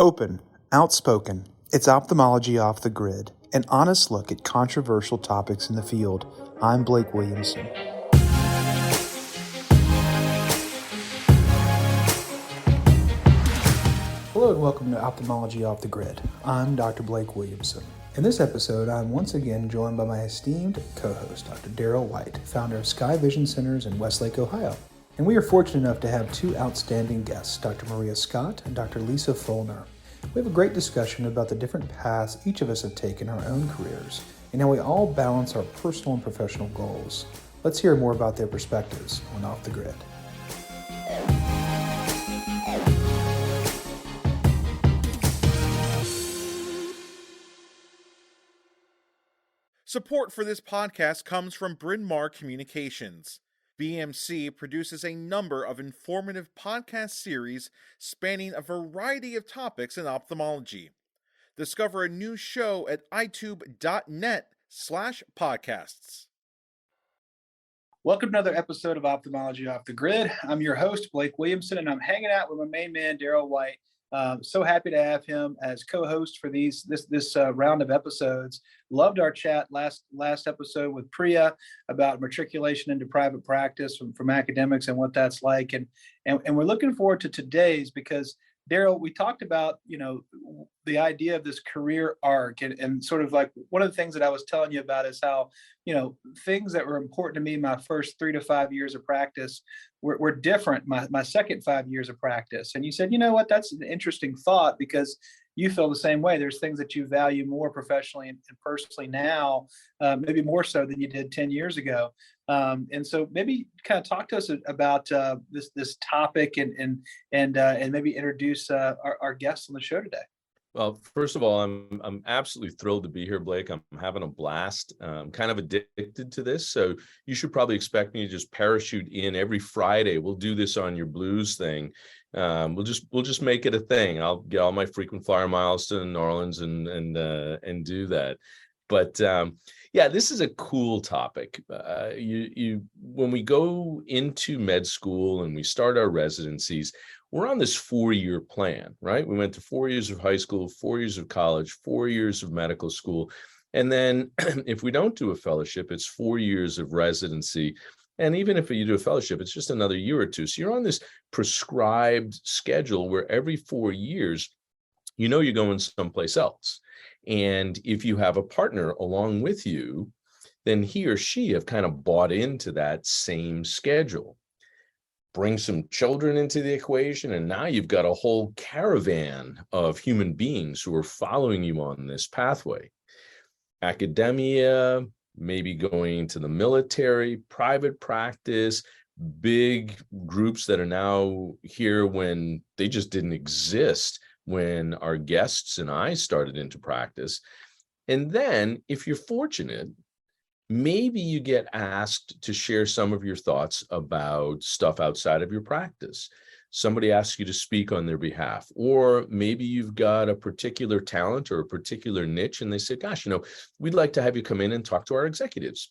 Open, outspoken, it's Ophthalmology Off the Grid, an honest look at controversial topics in the field. I'm Blake Williamson. Hello and welcome to Ophthalmology Off the Grid. I'm Dr. Blake Williamson. In this episode, I'm once again joined by my esteemed co-host, Dr. Darrell E, founder of Sky Vision Centers in Westlake, Ohio. And we are fortunate enough to have two outstanding guests, Dr. Maria Scott and Dr. Lisa Feulner. We have a great discussion about the different paths each of us have taken in our own careers and how we all balance our personal and professional goals. Let's hear more about their perspectives on Off the Grid. Support for this podcast comes from Bryn Mawr Communications. BMC produces a number of informative podcast series spanning a variety of topics in ophthalmology. Discover a new show at itube.net/podcasts. Welcome to another episode of Ophthalmology Off the Grid. I'm your host, Blake Williamson, and I'm hanging out with my main man, Darrell E. So happy to have him as co-host for this round of episodes. Loved our chat last episode with Priya about matriculation into private practice from academics and what that's like, and we're looking forward to today's because Darrell, we talked about the idea of this career arc and sort of like one of the things that I was telling you about is how things that were important to me my first 3 to 5 years of practice were different my second 5 years of practice. And you said, you know what, that's an interesting thought because you feel the same way. There's things that you value more professionally and personally now, maybe more so than you did 10 years ago. And so maybe kind of talk to us about this topic and maybe introduce our guests on the show today. Well, first of all, I'm absolutely thrilled to be here, Blake. I'm having a blast. I'm kind of addicted to this, so you should probably expect me to just parachute in every Friday. We'll do this on your blues thing. We'll just make it a thing. I'll get all my frequent flyer miles to New Orleans and do that. But yeah, this is a cool topic. When we go into med school and we start our residencies, we're on this 4-year plan, right? We went to 4 years of high school, 4 years of college, 4 years of medical school. And then if we don't do a fellowship, it's 4 years of residency. And even if you do a fellowship, it's just another year or two. So you're on this prescribed schedule where every 4 years, you're going someplace else. And if you have a partner along with you, then he or she have kind of bought into that same schedule. Bring some children into the equation, and now you've got a whole caravan of human beings who are following you on this pathway. Academia, maybe going to the military, private practice, big groups that are now here when they just didn't exist when our guests and I started into practice. And then if you're fortunate, maybe you get asked to share some of your thoughts about stuff outside of your practice. Somebody asks you to speak on their behalf, or maybe you've got a particular talent or a particular niche and they say, gosh, we'd like to have you come in and talk to our executives.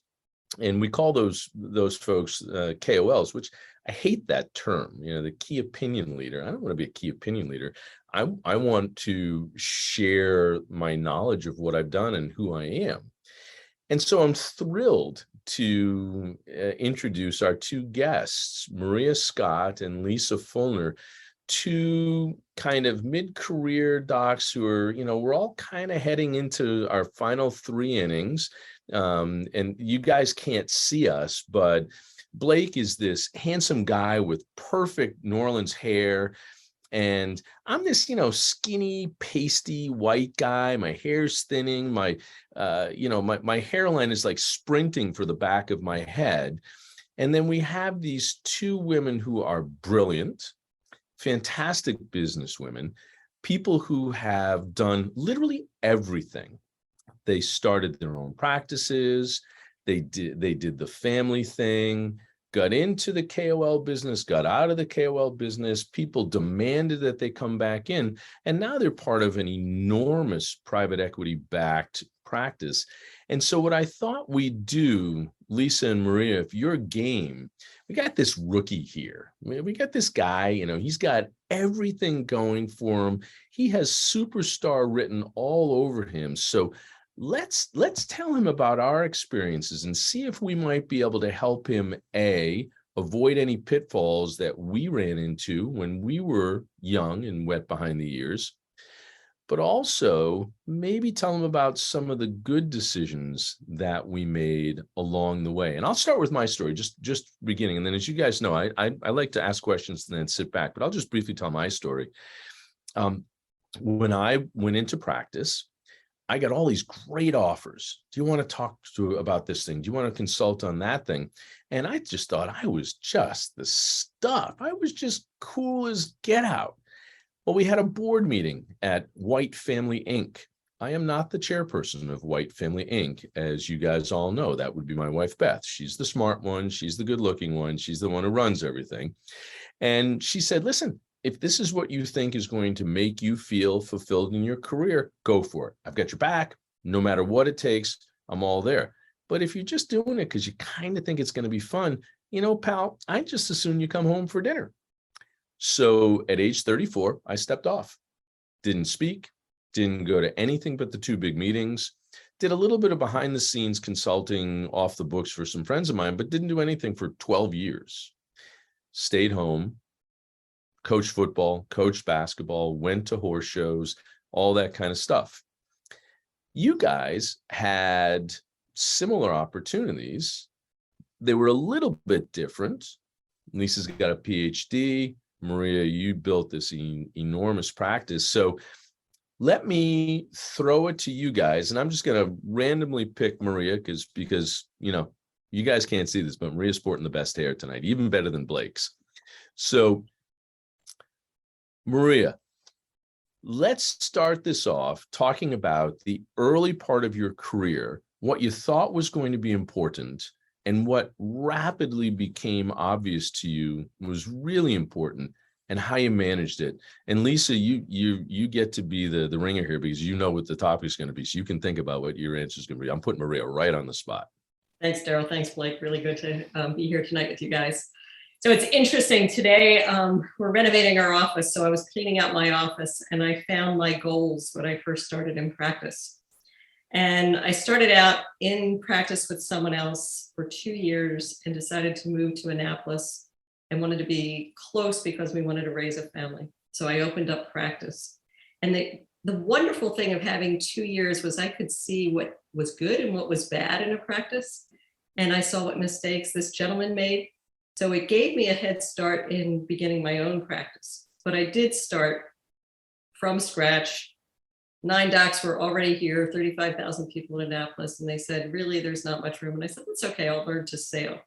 And we call those folks KOLs, which I hate that term, the key opinion leader. I don't want to be a key opinion leader. I want to share my knowledge of what I've done and who I am. And so I'm thrilled to introduce our two guests, Maria Scott and Lisa Feulner, two kind of mid-career docs who are, we're all kind of heading into our final 3 innings. And you guys can't see us, but Blake is this handsome guy with perfect New Orleans hair. And I'm this, skinny, pasty white guy. My hair's thinning. My hairline is like sprinting for the back of my head. And then we have these two women who are brilliant, fantastic businesswomen, people who have done literally everything. They started their own practices. They did the family thing. Got into the KOL business, got out of the KOL business. People demanded that they come back in, and now they're part of an enormous private equity-backed practice. And so what I thought we'd do, Lisa and Maria, if you're game, we got this rookie here. We got this guy, he's got everything going for him. He has superstar written all over him. So let's tell him about our experiences and see if we might be able to help him, avoid any pitfalls that we ran into when we were young and wet behind the ears, but also maybe tell them about some of the good decisions that we made along the way. And I'll start with my story, just beginning. And then, as you guys know, I like to ask questions and then sit back, but I'll just briefly tell my story. When I went into practice, I got all these great offers. Do you want to talk about this thing? Do you want to consult on that thing? And I just thought I was just the stuff. I was just cool as get out. Well, we had a board meeting at White Family Inc. I am not the chairperson of White Family Inc. As you guys all know, that would be my wife, Beth. She's the smart one. She's the good looking one. She's the one who runs everything. And she said, listen, if this is what you think is going to make you feel fulfilled in your career, go for it. I've got your back. No matter what it takes, I'm all there. But if you're just doing it because you kind of think it's going to be fun, pal, I just assume you come home for dinner. So at age 34, I stepped off, didn't speak, didn't go to anything but the 2 big meetings, did a little bit of behind the scenes consulting off the books for some friends of mine, but didn't do anything for 12 years. Stayed home, coached football, coached basketball, went to horse shows, all that kind of stuff. You guys had similar opportunities. They were a little bit different. Lisa's got a PhD. Maria, you built this enormous practice. So let me throw it to you guys. And I'm just going to randomly pick Maria because, you guys can't see this, but Maria's sporting the best hair tonight, even better than Blake's. So Maria, let's start this off talking about the early part of your career, what you thought was going to be important, and what rapidly became obvious to you was really important, and how you managed it. And Lisa, you get to be the ringer here because you know what the topic is going to be, so you can think about what your answer is going to be. I'm putting Maria right on the spot. Thanks, Darrell. Thanks, Blake. Really good to be here tonight with you guys. So it's interesting today. We're renovating our office, so I was cleaning out my office and I found my goals when I first started in practice. And I started out in practice with someone else for 2 years and decided to move to Annapolis and wanted to be close because we wanted to raise a family. So I opened up practice. And the wonderful thing of having 2 years was I could see what was good and what was bad in a practice. And I saw what mistakes this gentleman made. So it gave me a head start in beginning my own practice. But I did start from scratch. 9 docs were already here, 35,000 people in Annapolis. And they said, really, there's not much room. And I said, that's okay, I'll learn to sail.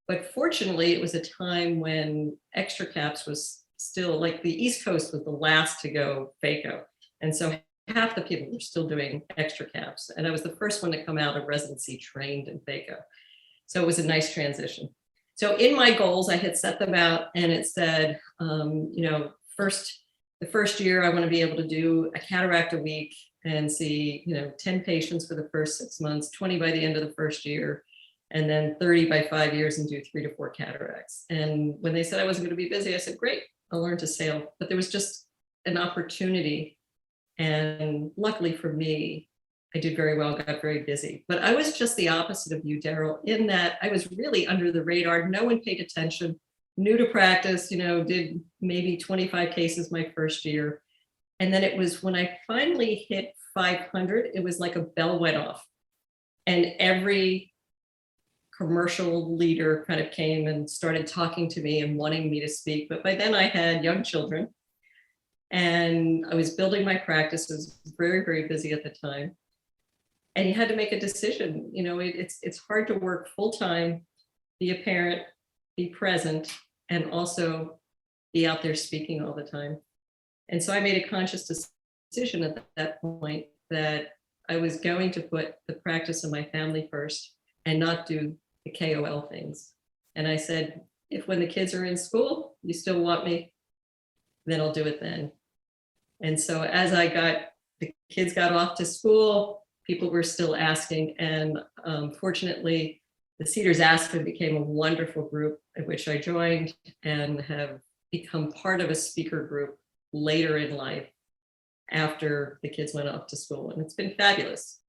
But fortunately, it was a time when extra caps was still, like, the East Coast was the last to go phaco. And so half the people were still doing extra caps. And I was the first one to come out of residency trained in phaco. So it was a nice transition. So in my goals, I had set them out and it said, the first year I want to be able to do a cataract a week and see, 10 patients for the first 6 months, 20 by the end of the first year, and then 30 by 5 years and do 3 to 4 cataracts. And when they said I wasn't going to be busy, I said, great, I'll learn to sail. But there was just an opportunity. And luckily for me, I did very well, got very busy. But I was just the opposite of you, Darrell, in that I was really under the radar. No one paid attention, new to practice, did maybe 25 cases my first year. And then it was when I finally hit 500, it was like a bell went off. And every commercial leader kind of came and started talking to me and wanting me to speak. But by then I had young children and I was building my practice. I was very, very busy at the time. And you had to make a decision. It's hard to work full-time, be a parent, be present, and also be out there speaking all the time. And so I made a conscious decision at that point that I was going to put the practice of my family first and not do the KOL things. And I said, if when the kids are in school, you still want me, then I'll do it then. And so as the kids got off to school, people were still asking. And fortunately, the Cedars Aspen became a wonderful group. which I joined and have become part of a speaker group later in life after the kids went off to school. And it's been fabulous.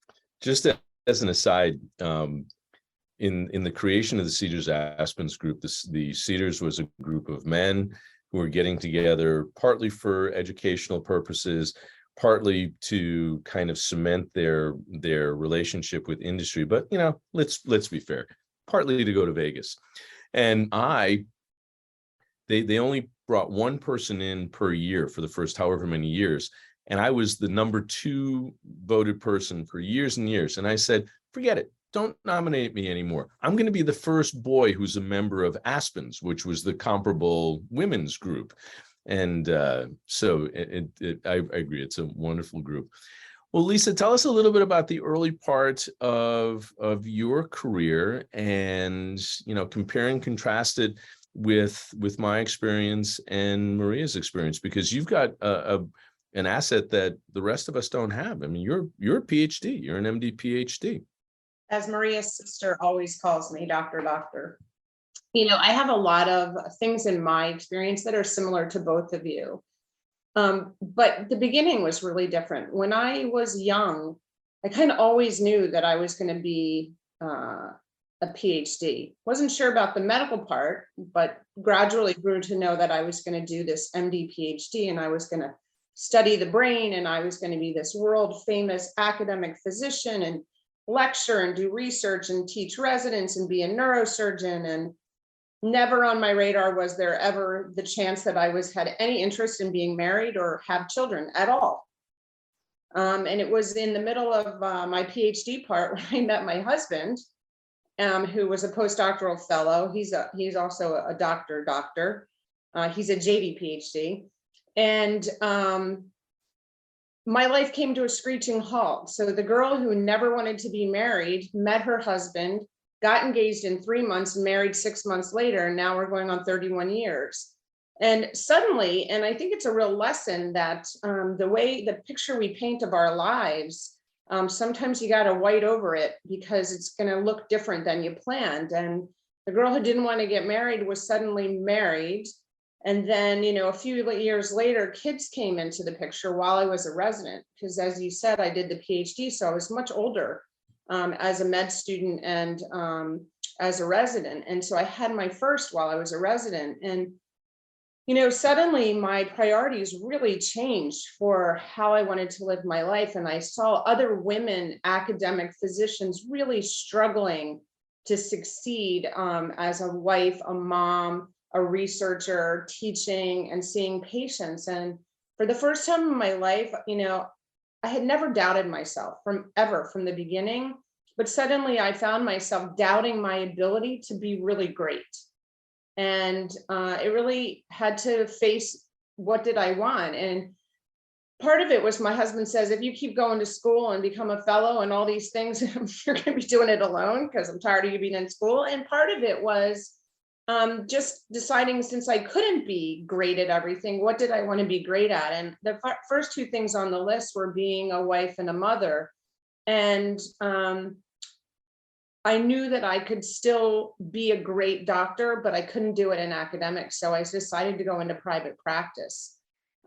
Just as an aside, in the creation of the Cedars Aspens group, the Cedars was a group of men who were getting together partly for educational purposes, partly to kind of cement their relationship with industry. But let's be fair, partly to go to Vegas. And they only brought one person in per year for the first however many years. And I was the number 2 voted person for years and years. And I said, forget it. Don't nominate me anymore. I'm going to be the first boy who's a member of Aspens, which was the comparable women's group. And so I agree. It's a wonderful group. Well, Lisa, tell us a little bit about the early part of your career and, compare and contrast it with my experience and Maria's experience, because you've got an asset that the rest of us don't have. I mean, you're a PhD, you're an MD PhD. As Maria's sister always calls me, doctor. I have a lot of things in my experience that are similar to both of you. But the beginning was really different. When I was young, I kind of always knew that I was going to be a PhD. Wasn't sure about the medical part, but gradually grew to know that I was going to do this MD PhD, and I was going to study the brain, and I was going to be this world famous academic physician and lecture and do research and teach residents and be a neurosurgeon. And never on my radar was there ever the chance that I had any interest in being married or have children at all. And it was in the middle of my PhD part when I met my husband, who was a postdoctoral fellow. He's also a doctor. He's a JD PhD. And my life came to a screeching halt. So the girl who never wanted to be married met her husband, got engaged in 3 months, married 6 months later, and now we're going on 31 years. And suddenly, and I think it's a real lesson that the picture we paint of our lives, sometimes you got to white over it because it's going to look different than you planned. And the girl who didn't want to get married was suddenly married. And then, a few years later, kids came into the picture while I was a resident, because as you said, I did the PhD. So I was much older as a med student and as a resident. And so I had my first while I was a resident. And, suddenly my priorities really changed for how I wanted to live my life. And I saw other women, academic physicians, really struggling to succeed as a wife, a mom, a researcher, teaching and seeing patients. And for the first time in my life, I had never doubted myself from the beginning, but suddenly I found myself doubting my ability to be really great. And it really had to face, what did I want? And part of it was my husband says, if you keep going to school and become a fellow and all these things, you're going to be doing it alone because I'm tired of you being in school. And part of it was just deciding, since I couldn't be great at everything, what did I want to be great at? And the first 2 things on the list were being a wife and a mother. And I knew that I could still be a great doctor, but I couldn't do it in academics. So I decided to go into private practice.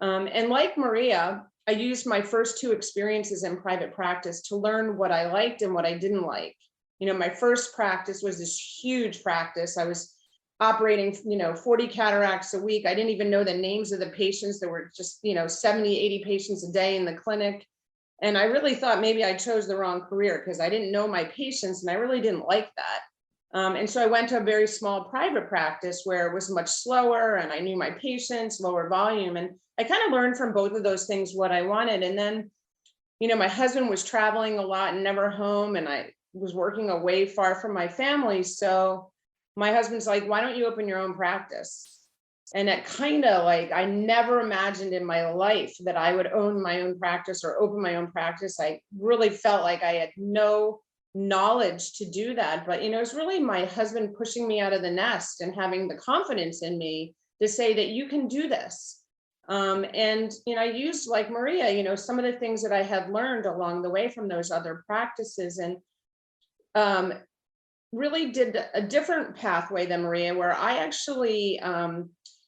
And like Maria, I used my first 2 experiences in private practice to learn what I liked and what I didn't like. My first practice was this huge practice. I was operating, 40 cataracts a week. I didn't even know the names of the patients. There were just, 70, 80 patients a day in the clinic. And I really thought maybe I chose the wrong career because I didn't know my patients and I really didn't like that. And so I went to a very small private practice where it was much slower and I knew my patients, lower volume. And I kind of learned from both of those things what I wanted. And then, my husband was traveling a lot and never home, and I was working away far from my family. So my husband's like, why don't you open your own practice? And it kind of I never imagined in my life that I would own my own practice or open my own practice. I really felt like I had no knowledge to do that. But, it was really my husband pushing me out of the nest and having the confidence in me to say that you can do this. And, I used, like Maria, some of the things that I had learned along the way from those other practices. And really did a different pathway than Maria, where I actually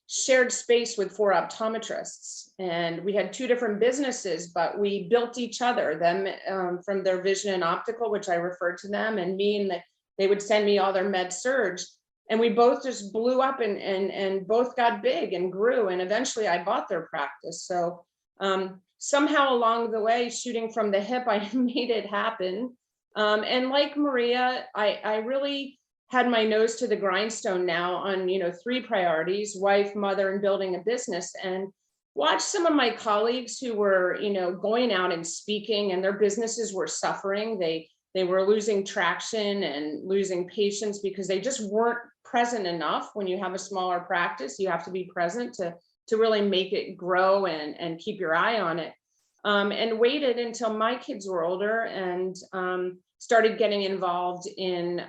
shared space with 4 optometrists, and we had 2 different businesses, but we built each other, them from their vision and optical, which I referred to them, and me, and they would send me all their med surge. And we both just blew up and both got big and grew. And eventually I bought their practice. So somehow along the way, shooting from the hip, I made it happen. And like Maria, I really had my nose to the grindstone now on, 3 priorities: wife, mother, and building a business. And watched some of my colleagues who were, going out and speaking, and their businesses were suffering. They were losing traction and losing patients because they just weren't present enough. When you have a smaller practice, you have to be present to really make it grow and keep your eye on it. And waited until my kids were older and started getting involved in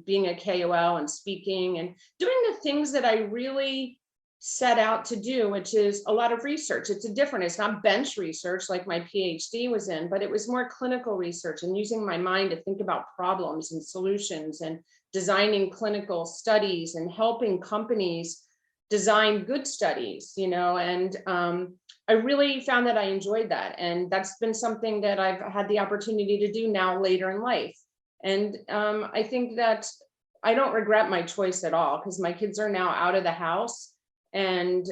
being a KOL and speaking and doing the things that I really set out to do, which is a lot of research. It's not bench research like my PhD was in, but it was more clinical research and using my mind to think about problems and solutions and designing clinical studies and helping companies design good studies, and I really found that I enjoyed that. And that's been something that I've had the opportunity to do now later in life. And I think that I don't regret my choice at all, because my kids are now out of the house. And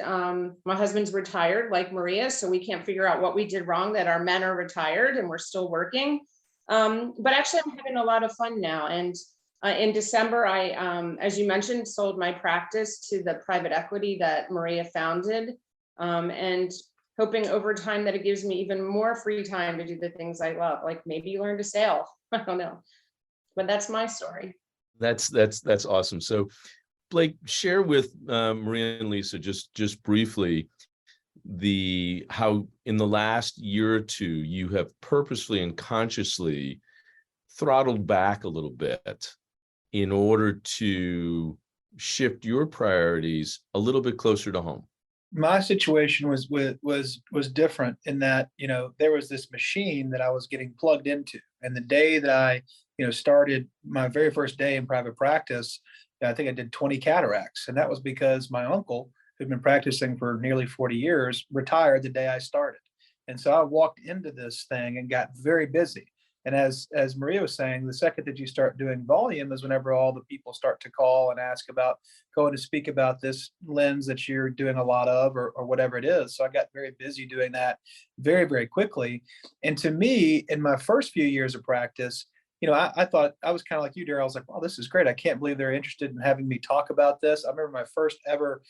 my husband's retired like Maria, so we can't figure out what we did wrong that our men are retired and we're still working. But actually, I'm having a lot of fun now. And in December, I, as you mentioned, sold my practice to the private equity that Maria founded, and hoping over time that it gives me even more free time to do the things I love, like maybe learn to sail. I don't know, but that's my story. That's awesome. So Blake, share with Maria and Lisa just briefly how in the last year or two you have purposely and consciously throttled back a little bit in order to shift your priorities a little bit closer to home. My situation was different in that, there was this machine that I was getting plugged into. And the day that I, started my very first day in private practice, I think I did 20 cataracts. And that was because my uncle, who'd been practicing for nearly 40 years, retired the day I started. And so I walked into this thing and got very busy. And as Maria was saying, the second that you start doing volume is whenever all the people start to call and ask about going to speak about this lens that you're doing a lot of, or whatever it is. So I got very busy doing that very, very quickly. And to me, in my first few years of practice, I thought, I was kind of like you, Darrell. I was like, oh, this is great. I can't believe they're interested in having me talk about this. I remember my first ever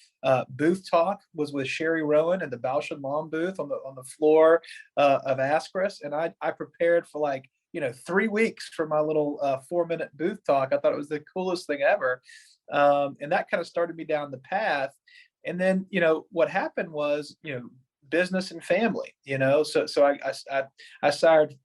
booth talk was with Sherry Rowan at the Bausch & Lomb booth on the floor of Ascaris. And I prepared for 3 weeks for my little 4-minute booth talk. I thought it was the coolest thing ever. And that kind of started me down the path. And then, what happened was, business and family, so I sired,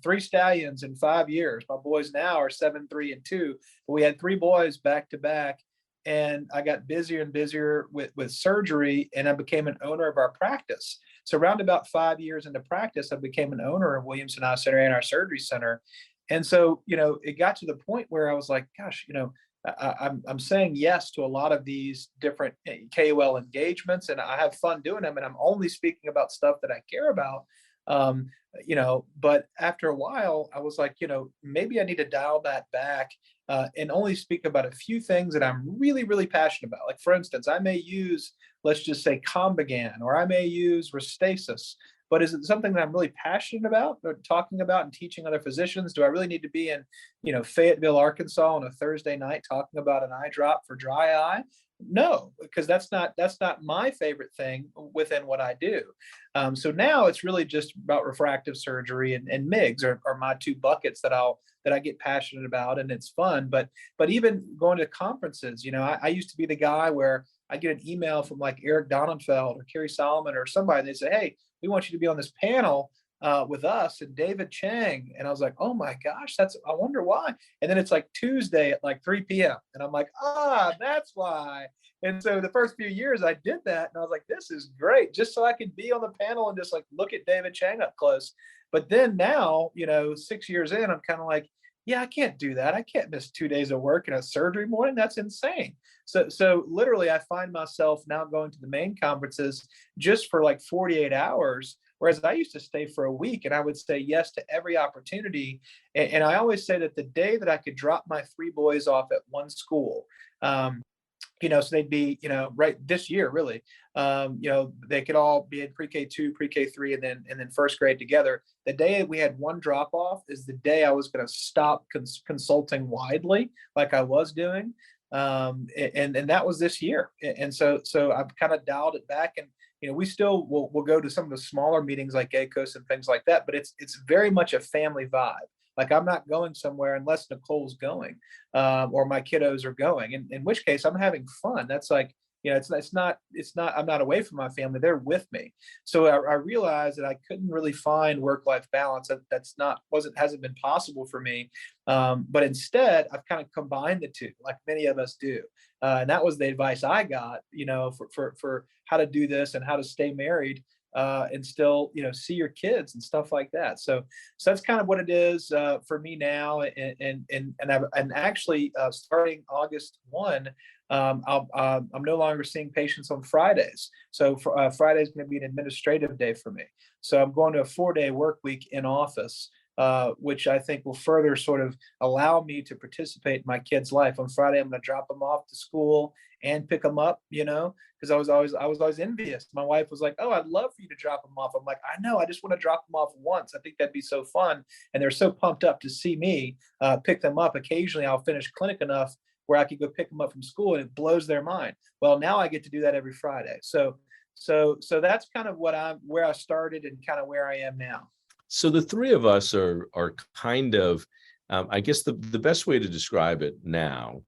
3 stallions in 5 years. My boys now are 7, 3, and 2, but we had 3 boys back to back. And I got busier and busier with surgery, and I became an owner of our practice. So around about 5 years into practice, I became an owner of Williamson Eye Center and our surgery center. And so, it got to the point where I was like, gosh, I'm saying yes to a lot of these different KOL engagements, and I have fun doing them, and I'm only speaking about stuff that I care about. But after a while, I was like, maybe I need to dial that back and only speak about a few things that I'm really, really passionate about. Like, for instance, I may use, let's just say, Combigan, or I may use Restasis. But is it something that I'm really passionate about, or talking about and teaching other physicians? Do I really need to be in, Fayetteville, Arkansas on a Thursday night talking about an eye drop for dry eye? No, because that's not my favorite thing within what I do. So now it's really just about refractive surgery and MIGS are my 2 buckets that I get passionate about, and it's fun. But even going to conferences, I used to be the guy where I get an email from like Eric Donenfeld or Kerry Solomon or somebody. They say, hey, we want you to be on this panel with us and David Chang. And I was like, oh my gosh, I wonder why. And then it's like Tuesday at like 3 p.m. And I'm like, that's why. And so the first few years I did that, and I was like, this is great, just so I could be on the panel and just like look at David Chang up close. But then now, 6 years in, I'm kind of like, yeah, I can't do that. I can't miss 2 days of work in a surgery morning. That's insane. So literally, I find myself now going to the main conferences just for like 48 hours. Whereas I used to stay for a week, and I would say yes to every opportunity. And I always say that the day that I could drop my three boys off at one school, um, so they'd be, right this year, really, they could all be in pre-K 2, pre-K 3, and then first grade together. The day we had one drop off is the day I was going to stop consulting widely, like I was doing, and that was this year. And so I've kind of dialed it back, and we still will go to some of the smaller meetings like ACOS and things like that, but it's very much a family vibe. Like, I'm not going somewhere unless Nicole's going, or my kiddos are going, in which case I'm having fun. That's like, it's not, I'm not away from my family. They're with me. So I realized that I couldn't really find work-life balance. Hasn't been possible for me. But instead I've kind of combined the two, like many of us do. And that was the advice I got, for how to do this and how to stay married, and still, see your kids and stuff like that. So that's kind of what it is for me now. And actually, starting August 1, I'm no longer seeing patients on Fridays. So Friday is going to be an administrative day for me. So I'm going to a 4-day work week in office, which I think will further sort of allow me to participate in my kids' life. On Friday, I'm going to drop them off to school and pick them up, because I was always envious. My wife was like, "Oh, I'd love for you to drop them off." I'm like, "I know, I just want to drop them off once. I think that'd be so fun." And they're so pumped up to see me pick them up. Occasionally, I'll finish clinic enough where I could go pick them up from school, and it blows their mind. Well, now I get to do that every Friday. So that's kind of where I started and kind of where I am now. So the three of us are kind of, I guess the best way to describe it now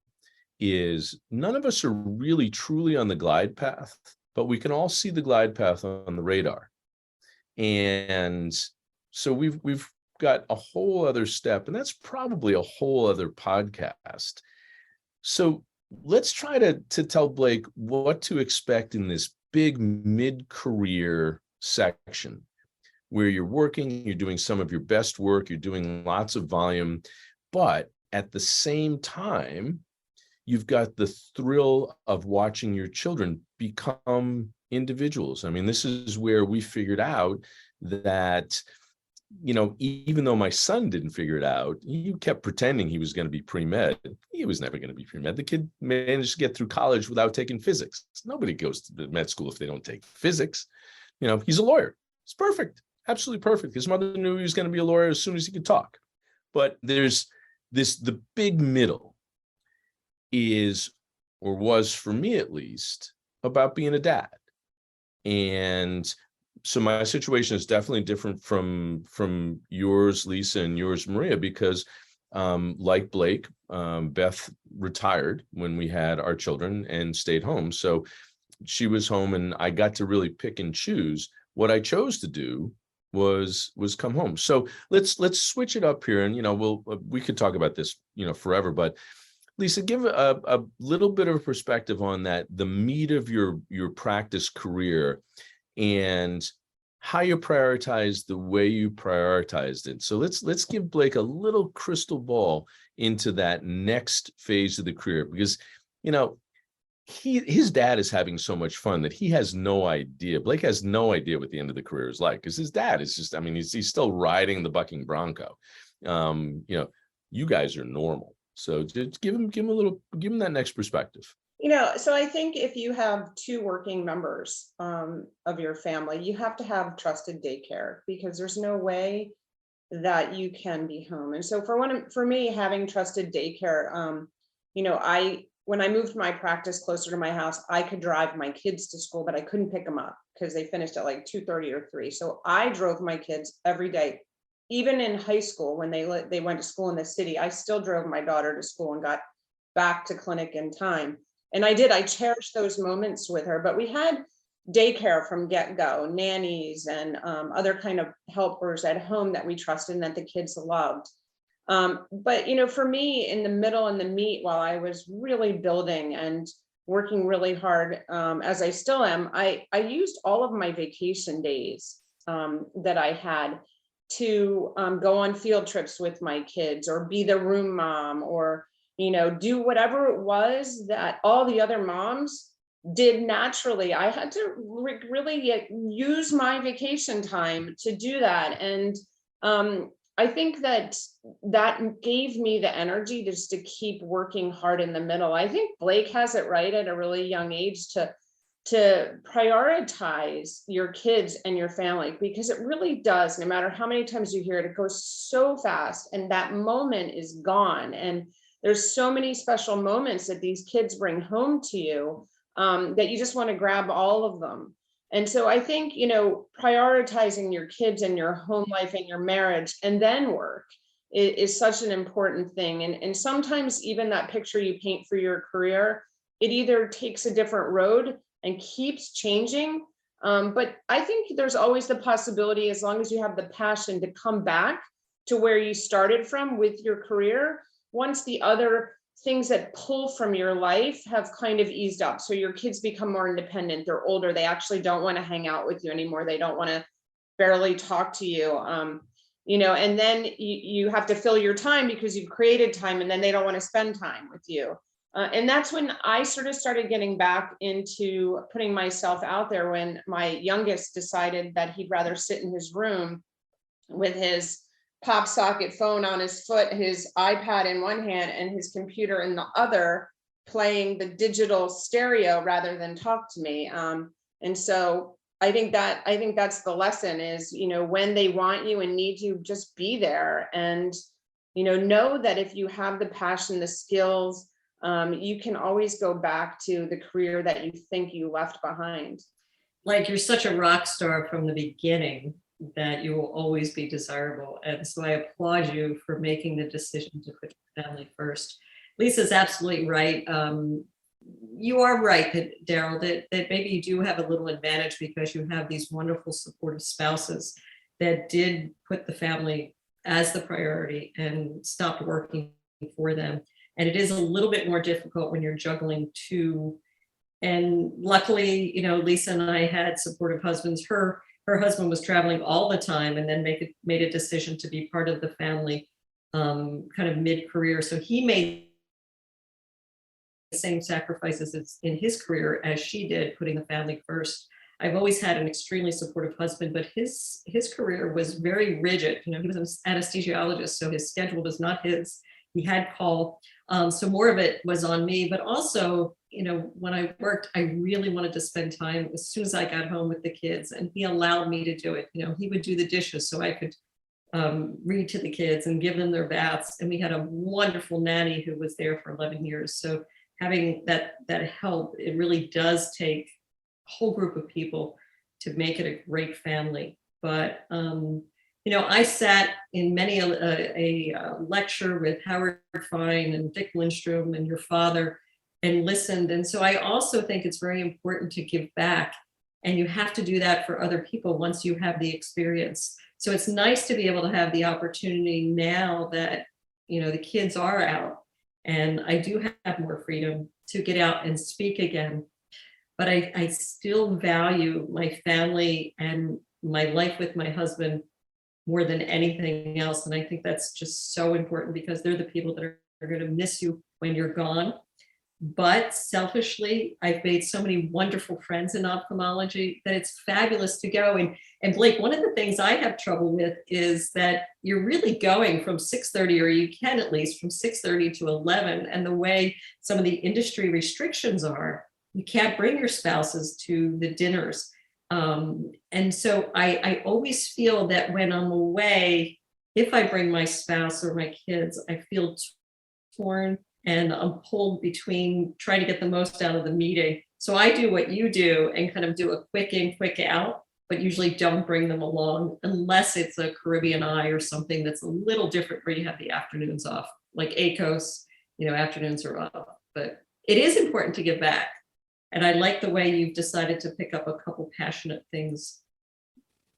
is none of us are really truly on the glide path, but we can all see the glide path on the radar. And so we've got a whole other step, and that's probably a whole other podcast. So let's try to tell Blake what to expect in this big mid-career section where you're working, you're doing some of your best work, you're doing lots of volume, but at the same time, you've got the thrill of watching your children become individuals. I mean, this is where we figured out that, even though my son didn't figure it out, he kept pretending he was going to be pre-med. He was never going to be pre-med. The kid managed to get through college without taking physics. Nobody goes to the med school if they don't take physics. He's a lawyer. It's perfect. Absolutely perfect. His mother knew he was going to be a lawyer as soon as he could talk. But there's the big middle is, or was for me at least, about being a dad. And so my situation is definitely different from yours, Lisa, and yours, Maria, because like Blake, Beth retired when we had our children and stayed home. So she was home, and I got to really pick and choose. What I chose to do was come home. So let's switch it up here, and we could talk about this forever, but Lisa, give a little bit of a perspective on that, the meat of your practice career, and how you prioritize the way you prioritized it. So let's give Blake a little crystal ball into that next phase of the career, because his dad is having so much fun that he has no idea. Blake has no idea what the end of the career is like, because his dad is just, he's still riding the bucking bronco. You guys are normal. So just give him that next perspective. So I think if you have two working members of your family, you have to have trusted daycare, because there's no way that you can be home. And so for me, having trusted daycare, when I moved my practice closer to my house, I could drive my kids to school, but I couldn't pick them up because they finished at like 2:30 or 3. So I drove my kids every day. Even in high school, when they went to school in the city, I still drove my daughter to school and got back to clinic in time. And I cherished those moments with her. But we had daycare from get-go, nannies and other kind of helpers at home that we trusted and that the kids loved. But for me, in the middle and the meat, while I was really building and working really hard, as I still am, I used all of my vacation days that I had to go on field trips with my kids, or be the room mom, or, do whatever it was that all the other moms did naturally. I had to really use my vacation time to do that. And I think that gave me the energy just to keep working hard in the middle. I think Blake has it right at a really young age to prioritize your kids and your family, because it really does. No matter how many times you hear it, it goes so fast, and that moment is gone. And there's so many special moments that these kids bring home to you, that you just want to grab all of them. And so I think, prioritizing your kids and your home life and your marriage and then work is such an important thing. And sometimes even that picture you paint for your career, it either takes a different road and keeps changing. But I think there's always the possibility, as long as you have the passion, to come back to where you started from with your career, once the other things that pull from your life have kind of eased up. So your kids become more independent, they're older, they actually don't want to hang out with you anymore, they don't want to barely talk to you. And then you have to fill your time because you've created time, and then they don't want to spend time with you. And that's when I sort of started getting back into putting myself out there, when my youngest decided that he'd rather sit in his room with his pop socket phone on his foot, his iPad in one hand and his computer in the other, playing the digital stereo rather than talk to me. And so I think that's the lesson is, when they want you and need you, just be there. And, know that if you have the passion, the skills, you can always go back to the career that you think you left behind. Like, you're such a rock star from the beginning that you will always be desirable. And so I applaud you for making the decision to put your family first. Lisa's absolutely right. You are right, that Darrell, that maybe you do have a little advantage because you have these wonderful supportive spouses that did put the family as the priority and stopped working for them. And it is a little bit more difficult when you're juggling two. And luckily, Lisa and I had supportive husbands. Her husband was traveling all the time, and then made a decision to be part of the family kind of mid-career. So he made the same sacrifices in his career as she did, putting the family first. I've always had an extremely supportive husband, but his career was very rigid. He was an anesthesiologist, so his schedule was not his. He had call. So more of it was on me, but also, when I worked, I really wanted to spend time as soon as I got home with the kids, and he allowed me to do it. He would do the dishes so I could read to the kids and give them their baths. And we had a wonderful nanny who was there for 11 years. So having that help, it really does take a whole group of people to make it a great family. But I sat in many a lecture with Howard Fine and Dick Lindstrom and your father and listened. And so I also think it's very important to give back. And you have to do that for other people once you have the experience. So it's nice to be able to have the opportunity now that, the kids are out, and I do have more freedom to get out and speak again. But I still value my family and my life with my husband more than anything else. And I think that's just so important, because they're the people that are going to miss you when you're gone. But selfishly, I've made so many wonderful friends in ophthalmology that it's fabulous to go. And Blake, one of the things I have trouble with is that you're really going from 6:30, or you can at least from 6:30 to 11. And the way some of the industry restrictions are, you can't bring your spouses to the dinners. And so I always feel that when I'm away, if I bring my spouse or my kids, I feel torn, and I'm pulled between trying to get the most out of the meeting. So I do what you do and kind of do a quick in, quick out, but usually don't bring them along unless it's a Caribbean Eye or something that's a little different, where you have the afternoons off, like ACOS, afternoons are off. But it is important to give back. And I like the way you've decided to pick up a couple passionate things,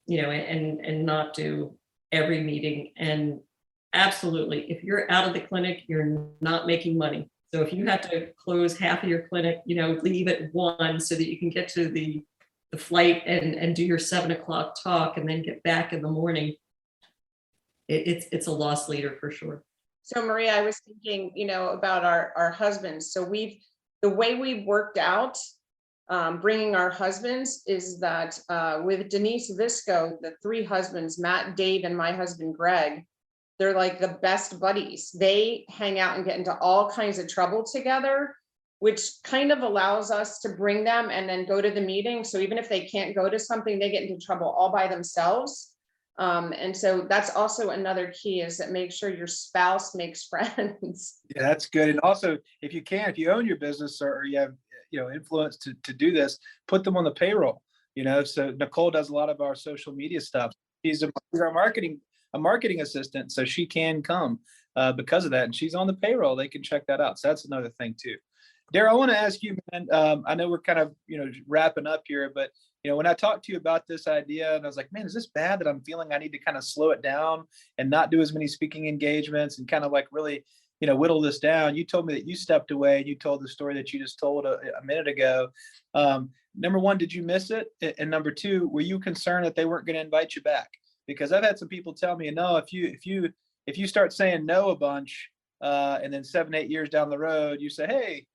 and not do every meeting. And absolutely, if you're out of the clinic, you're not making money. So if you have to close half of your clinic, leave at 1 so that you can get to the flight and do your 7 o'clock talk and then get back in the morning, it's a lost leader for sure. So Maria, I was thinking, about our husbands. So the way we've worked out bringing our husbands is that with Denise Visco, the three husbands, Matt, Dave, and my husband, Greg, they're like the best buddies. They hang out and get into all kinds of trouble together, which kind of allows us to bring them and then go to the meeting. So even if they can't go to something, they get into trouble all by themselves. And so that's also another key, is that make sure your spouse makes friends. Yeah, that's good. And also, if you own your business, or you have, influence to do this, put them on the payroll. So Nicole does a lot of our social media stuff. She's our marketing assistant, so she can come because of that, and she's on the payroll. They can check that out. So that's another thing too. Darrell, I want to ask you, man. I know we're kind of wrapping up here, but when I talked to you about this idea, and I was like, man, is this bad that I'm feeling I need to kind of slow it down and not do as many speaking engagements and kind of like really whittle this down? You told me that you stepped away and you told the story that you just told a minute ago. Number one, did you miss it? And number two, were you concerned that they weren't going to invite you back? Because I've had some people tell me, no, if you start saying no a bunch, and then 7-8 years down the road, you say, hey,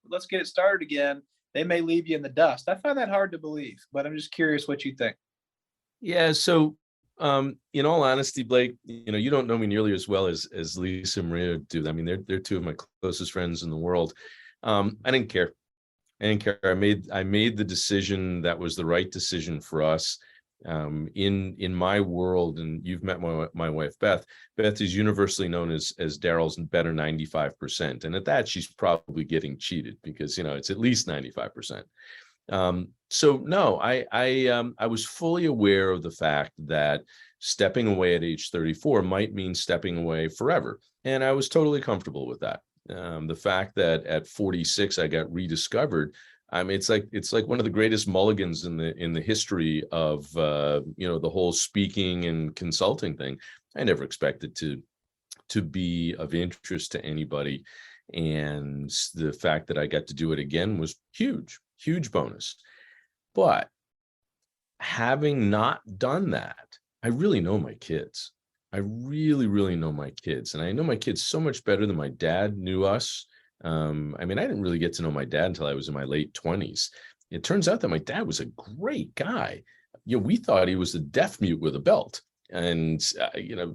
let's get it started again, they may leave you in the dust. I find that hard to believe, but I'm just curious what you think. Yeah. So, in all honesty, Blake, you don't know me nearly as well as Lisa and Maria do. I mean, they're two of my closest friends in the world. I didn't care. I made the decision that was the right decision for us. In my world, and you've met my wife, Beth. Beth is universally known as Darrell's better 95%. And at that, she's probably getting cheated because, it's at least 95%. So no, I was fully aware of the fact that stepping away at age 34 might mean stepping away forever. And I was totally comfortable with that. The fact that at 46, I got rediscovered. I mean, it's like one of the greatest mulligans in the history of the whole speaking and consulting thing. I never expected to be of interest to anybody, and the fact that I got to do it again was huge bonus. But having not done that, I really know my kids. I really know my kids, and I know my kids so much better than my dad knew us. I mean, I didn't really get to know my dad until I was in my late 20s. It turns out that my dad was a great guy. We thought he was a deaf mute with a belt. And,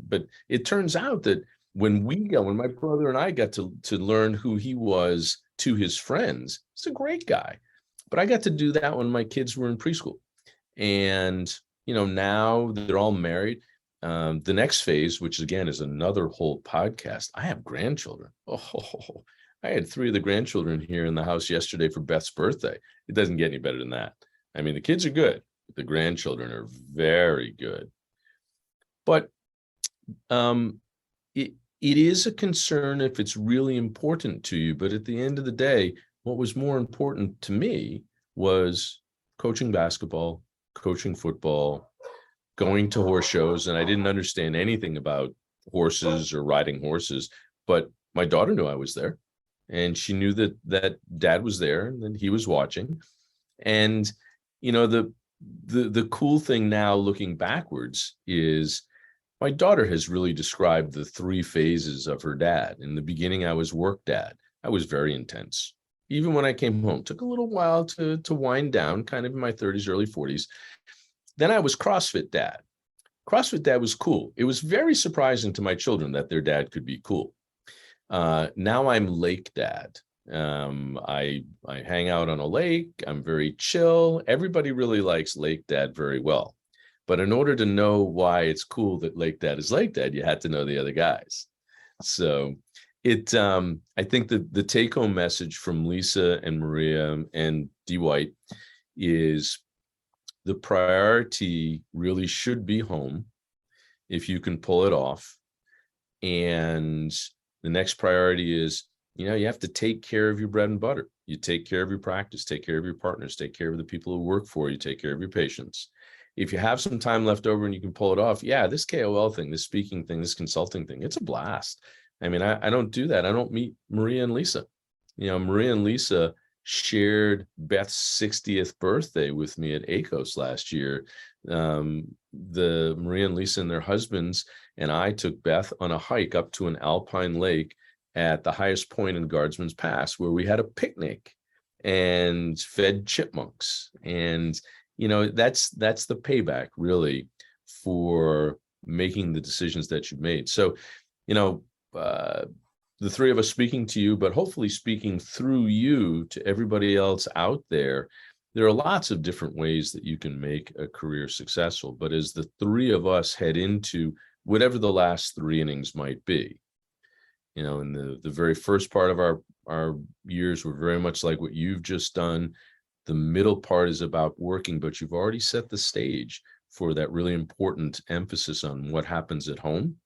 but it turns out that when my brother and I got to learn who he was to his friends, he's a great guy. But I got to do that when my kids were in preschool. And, now they're all married. The next phase, which again is another whole podcast, I have grandchildren. Oh, I had 3 of the grandchildren here in the house yesterday for Beth's birthday. It doesn't get any better than that. I mean, the kids are good. The grandchildren are very good. But it is a concern if it's really important to you. But at the end of the day, what was more important to me was coaching basketball, coaching football, going to horse shows. And I didn't understand anything about horses or riding horses, but my daughter knew I was there. And she knew that dad was there and that he was watching. And, the cool thing now looking backwards is my daughter has really described the 3 phases of her dad. In the beginning, I was work dad. I was very intense. Even when I came home, took a little while to wind down, kind of in my 30s, early 40s. Then I was CrossFit dad. CrossFit dad was cool. It was very surprising to my children that their dad could be cool. Now I'm lake dad. I hang out on a lake. I'm very chill. Everybody really likes lake dad very well. But in order to know why it's cool that lake dad is lake dad, you had to know the other guys. So I think the take home message from Lisa and Maria and D. White is the priority really should be home if you can pull it off. And the next priority is, you have to take care of your bread and butter. You take care of your practice, take care of your partners, take care of the people who work for you, take care of your patients. If you have some time left over and you can pull it off, this KOL thing, this speaking thing, this consulting thing, it's a blast. I mean, I don't do that. I don't meet Maria and Lisa. Maria and Lisa shared Beth's 60th birthday with me at ACOS last year. Maria and Lisa and their husbands and I took Beth on a hike up to an alpine lake at the highest point in Guardsman's Pass, where we had a picnic and fed chipmunks. And, that's the payback really for making the decisions that you've made. So, the three of us speaking to you, but hopefully speaking through you to everybody else out there. There are lots of different ways that you can make a career successful, but as the three of us head into whatever the last three innings might be, in the very first part of our years were very much like what you've just done. The middle part is about working, but you've already set the stage for that really important emphasis on what happens at home.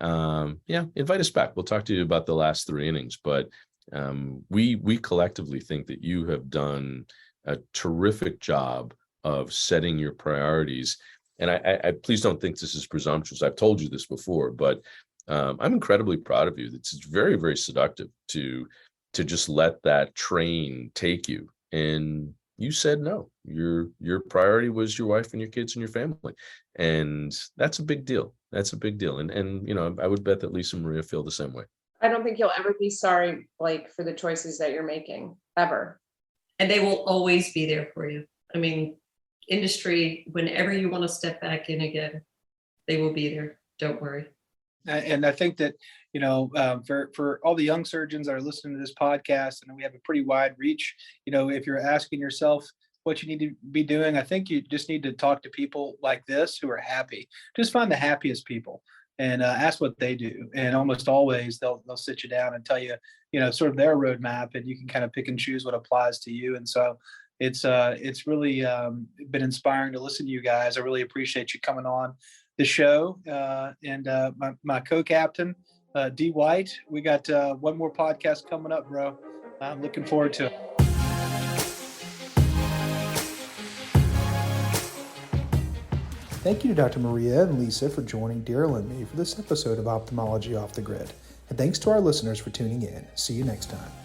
Invite us back. We'll talk to you about the last three innings, but we collectively think that you have done a terrific job of setting your priorities. And I please don't think this is presumptuous. I've told you this before, but I'm incredibly proud of you. It's very, very seductive to just let that train take you. And you said no. Your priority was your wife and your kids and your family. And that's a big deal. That's a big deal. And I would bet that Lisa and Maria feel the same way. I don't think you'll ever be sorry, Blake, for the choices that you're making, ever. And they will always be there for you. I mean, industry, whenever you want to step back in again, they will be there. Don't worry. And I think that, for all the young surgeons that are listening to this podcast, and we have a pretty wide reach, if you're asking yourself what you need to be doing, I think you just need to talk to people like this who are happy. Just find the happiest people and ask what they do. And almost always they'll sit you down and tell you, sort of their roadmap, and you can kind of pick and choose what applies to you. And so it's really been inspiring to listen to you guys. I really appreciate you coming on the show. And my co-captain, D White, we got one more podcast coming up, bro. I'm looking forward to it. Thank you to Dr. Maria and Lisa for joining Darrell and me for this episode of Ophthalmology Off the Grid. And thanks to our listeners for tuning in. See you next time.